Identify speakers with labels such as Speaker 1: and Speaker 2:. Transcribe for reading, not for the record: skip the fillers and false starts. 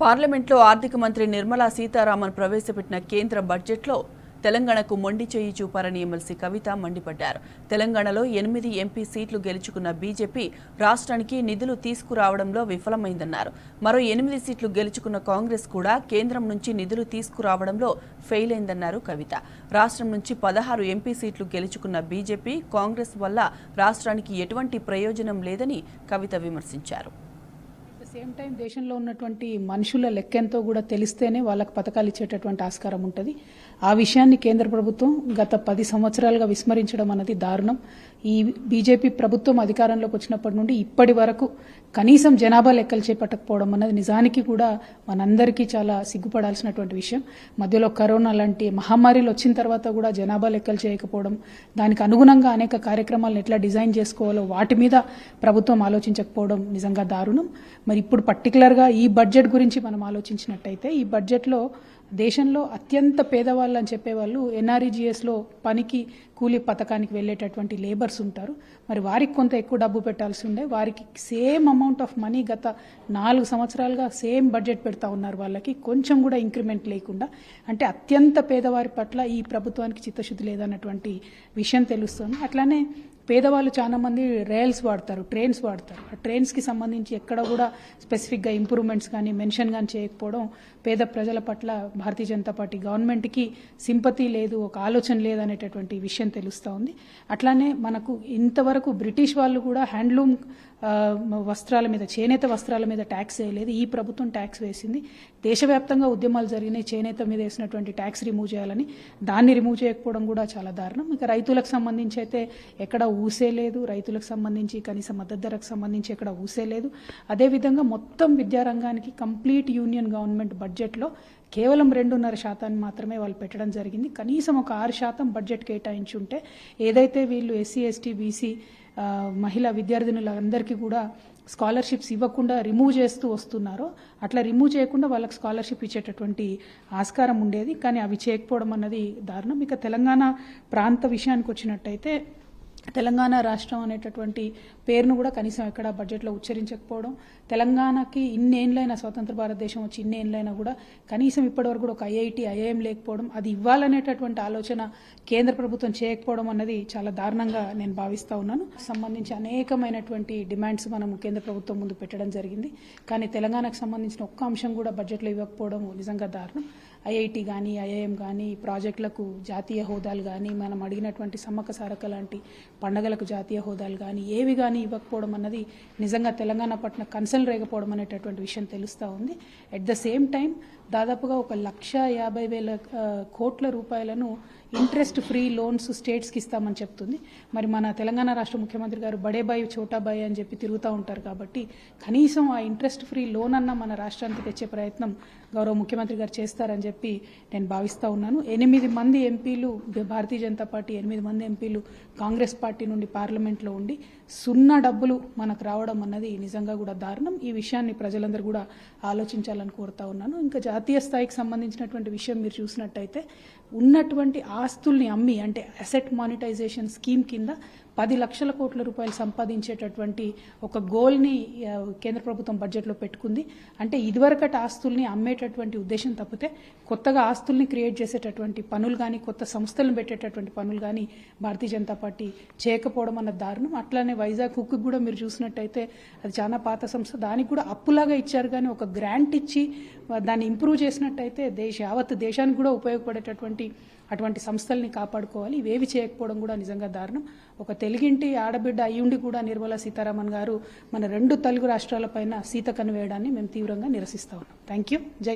Speaker 1: పార్లమెంట్లో ఆర్థిక మంత్రి నిర్మలా సీతారామన్ ప్రవేశపెట్టిన కేంద్ర బడ్జెట్లో తెలంగాణకు మొండి చేయి చూపారని ఎమ్మెల్సీ కవిత మండిపడ్డారు. తెలంగాణలో 8 ఎంపీ సీట్లు గెలుచుకున్న బీజేపీ రాష్ట్రానికి నిధులు తీసుకురావడంలో విఫలమైందన్నారు. మరో 8 సీట్లు గెలుచుకున్న కాంగ్రెస్ కూడా కేంద్రం నుంచి నిధులు తీసుకురావడంలో ఫెయిల్ అయిందన్నారు కవిత. రాష్ట్రం నుంచి 16 ఎంపీ సీట్లు గెలుచుకున్న బీజేపీ కాంగ్రెస్ వల్ల రాష్ట్రానికి ఎటువంటి ప్రయోజనం లేదని కవిత విమర్శించారు.
Speaker 2: సేమ్ టైం దేశంలో ఉన్నటువంటి మనుషుల లెక్కెంతో కూడా తెలిస్తేనే వాళ్ళకి పథకాలు ఇచ్చేటటువంటి ఆస్కారం ఉంటుంది. ఆ విషయాన్ని కేంద్ర ప్రభుత్వం గత 10 సంవత్సరాలుగా విస్మరించడం అనేది దారుణం. ఈ బీజేపీ ప్రభుత్వం అధికారంలోకి వచ్చినప్పటి నుండి ఇప్పటి వరకు కనీసం జనాభా లెక్కలు చేపట్టకపోవడం అన్నది నిజానికి కూడా మనందరికీ చాలా సిగ్గుపడాల్సినటువంటి విషయం. మధ్యలో కరోనా లాంటి మహమ్మారిలు వచ్చిన తర్వాత కూడా జనాభా లెక్కలు చేయకపోవడం, దానికి అనుగుణంగా అనేక కార్యక్రమాలను ఎట్లా డిజైన్ చేసుకోవాలో వాటి మీద ప్రభుత్వం ఆలోచించకపోవడం నిజంగా దారుణం. మరి ఇప్పుడు పర్టికులర్గా ఈ బడ్జెట్ గురించి మనం ఆలోచించినట్టయితే ఈ బడ్జెట్లో దేశంలో అత్యంత పేదవాళ్ళు అని చెప్పేవాళ్ళు ఎన్ఆర్ఈజీఎస్లో పనికి కూలీ పథకానికి వెళ్ళేటటువంటి లేబర్స్ ఉంటారు. మరి వారికి కొంత ఎక్కువ డబ్బు పెట్టాల్సి ఉండే, వారికి సేమ్ అమౌంట్ ఆఫ్ మనీ గత 4 సంవత్సరాలుగా సేమ్ బడ్జెట్ పెడతా ఉన్నారు. వాళ్ళకి కొంచెం కూడా ఇంక్రిమెంట్ లేకుండా, అంటే అత్యంత పేదవారి పట్ల ఈ ప్రభుత్వానికి చిత్తశుద్ధి లేదన్నటువంటి విషయం తెలుస్తుంది. అట్లానే పేదవాళ్ళు చాలా మంది రైల్స్ వాడతారు, ట్రైన్స్ వాడతారు. ఆ ట్రైన్స్కి సంబంధించి ఎక్కడ కూడా స్పెసిఫిక్గా ఇంప్రూవ్మెంట్స్ కానీ మెన్షన్ కానీ చేయకపోవడం పేద ప్రజల పట్ల భారతీయ జనతా పార్టీ గవర్నమెంట్కి సింపతి లేదు, ఒక ఆలోచన లేదనేటటువంటి విషయం తెలుస్తూ ఉంది. అట్లానే మనకు ఇంతవరకు బ్రిటిష్ వాళ్ళు కూడా హ్యాండ్లూమ్ వస్త్రాల మీద, చేనేత వస్త్రాల మీద ట్యాక్స్ వేయలేదు. ఈ ప్రభుత్వం ట్యాక్స్ వేసింది. దేశవ్యాప్తంగా ఉద్యమాలు జరిగినాయి చేనేత మీద వేసినటువంటి ట్యాక్స్ రిమూవ్ చేయాలని, దాన్ని రిమూవ్ చేయకపోవడం కూడా చాలా దారుణం. ఇక రైతులకు సంబంధించి అయితే ఎక్కడ ఊసే లేదు, రైతులకు సంబంధించి కనీస మద్దతు ధరకు సంబంధించి ఎక్కడ ఊసే లేదు. అదేవిధంగా మొత్తం విద్యారంగానికి కంప్లీట్ యూనియన్ గవర్నమెంట్ బడ్జెట్లో కేవలం 2.5% మాత్రమే వాళ్ళు పెట్టడం జరిగింది. కనీసం ఒక 6% బడ్జెట్ కేటాయించి ఉంటే ఏదైతే వీళ్ళు ఎస్సీ ఎస్టీ బీసీ మహిళా విద్యార్థినులందరికీ కూడా స్కాలర్షిప్స్ ఇవ్వకుండా రిమూవ్ చేస్తూ వస్తున్నారో అట్లా రిమూవ్ చేయకుండా వాళ్ళకి స్కాలర్షిప్ ఇచ్చేటటువంటి ఆస్కారం ఉండేది. కానీ అవి చేయకపోవడం అన్నది దారుణం. ఇక తెలంగాణ ప్రాంత విషయానికి వచ్చినట్టయితే తెలంగాణ రాష్ట్రం అనేటటువంటి పేరును కూడా కనీసం ఎక్కడ బడ్జెట్లో ఉచ్చరించకపోవడం, తెలంగాణకి ఇన్నేళ్ళైనా స్వతంత్ర భారతదేశం వచ్చి ఇన్నేళ్ళైనా కూడా కనీసం ఇప్పటివరకు కూడా ఒక ఐఐటి ఐఐఎం లేకపోవడం, అది ఇవ్వాలనేటటువంటి ఆలోచన కేంద్ర ప్రభుత్వం చేయకపోవడం అన్నది చాలా దారుణంగా నేను భావిస్తూ ఉన్నాను. సంబంధించి అనేకమైనటువంటి డిమాండ్స్ మనం కేంద్ర ప్రభుత్వం ముందు పెట్టడం జరిగింది. కానీ తెలంగాణకు సంబంధించిన ఒక్క అంశం కూడా బడ్జెట్లో ఇవ్వకపోవడం నిజంగా దారుణం. ఐఐటి కానీ ఐఐఎం కానీ ప్రాజెక్టులకు జాతీయ హోదాలు కానీ, మనం అడిగినటువంటి సమ్మక్క సారక్క లాంటి పండగలకు జాతీయ హోదాలు కానీ ఏవి కానీ ఇవ్వకపోవడం అన్నది నిజంగా తెలంగాణ పట్ల కన్సర్న్ రేగపోవడం అనేటటువంటి విషయం తెలుస్తూ ఉంది. ఎట్ ద సేమ్ టైం దాదాపుగా 1,50,000 కోట్ల రూపాయలను ఇంట్రెస్ట్ ఫ్రీ లోన్స్ స్టేట్స్కి ఇస్తామని చెప్తుంది. మరి మన తెలంగాణ రాష్ట్ర ముఖ్యమంత్రి గారు బడే బాయ్ చోటా బాయ్ అని చెప్పి తిరుగుతూ ఉంటారు. కాబట్టి కనీసం ఆ ఇంట్రెస్ట్ ఫ్రీ లోన్ అన్న మన రాష్ట్రానికి తెచ్చే ప్రయత్నం గౌరవ ముఖ్యమంత్రి గారు చేస్తారని చెప్పి నేను భావిస్తూ ఉన్నాను. 8 మంది ఎంపీలు భారతీయ జనతా పార్టీ, 8 మంది ఎంపీలు కాంగ్రెస్ పార్టీ నుండి పార్లమెంట్లో ఉండి 0 డబ్బులు మనకు రావడం అన్నది నిజంగా కూడా దారుణం. ఈ విషయాన్ని ప్రజలందరూ కూడా ఆలోచించాలని కోరుతా ఉన్నాను. ఇంకా జాతీయ స్థాయికి సంబంధించినటువంటి విషయం మీరు చూసినట్టయితే ఉన్నటువంటి ఆస్తుల్ని అమ్మి, అంటే అసెట్ మానిటైజేషన్ స్కీమ్ కింద 10 లక్షల కోట్ల రూపాయలు సంపాదించేటటువంటి ఒక గోల్ని కేంద్ర ప్రభుత్వం బడ్జెట్లో పెట్టుకుంది. అంటే ఇదివరకటి ఆస్తుల్ని అమ్మేటటువంటి ఉద్దేశం తప్పితే కొత్తగా ఆస్తుల్ని క్రియేట్ చేసేటటువంటి పనులు కానీ, కొత్త సంస్థలను పెట్టేటటువంటి పనులు కానీ భారతీయ జనతా పార్టీ చేయకపోవడం అన్న దారుణం. అట్లానే వైజాగ్ హుక్ కూడా మీరు చూసినట్టయితే అది చాలా పాత సంస్థ, దానికి కూడా అప్పులాగా ఇచ్చారు. కానీ ఒక గ్రాంట్ ఇచ్చి దాన్ని ఇంప్రూవ్ చేసినట్టయితే యావత్ దేశానికి కూడా ఉపయోగపడేటటువంటి అటువంటి సంస్థల్ని కాపాడుకోవాలి. ఇవేవి చేయకపోవడం కూడా నిజంగా దారుణం. ఒక తెలుగింటి ఆడబిడ్డ అయ్యుండి కూడా నిర్మలా సీతారామన్ గారు మన 2 తెలుగు రాష్ట్రాలపైన సీతకన్ను వేయడాన్ని మేము తీవ్రంగా నిరసిస్తా ఉన్నాం. Thank you. జై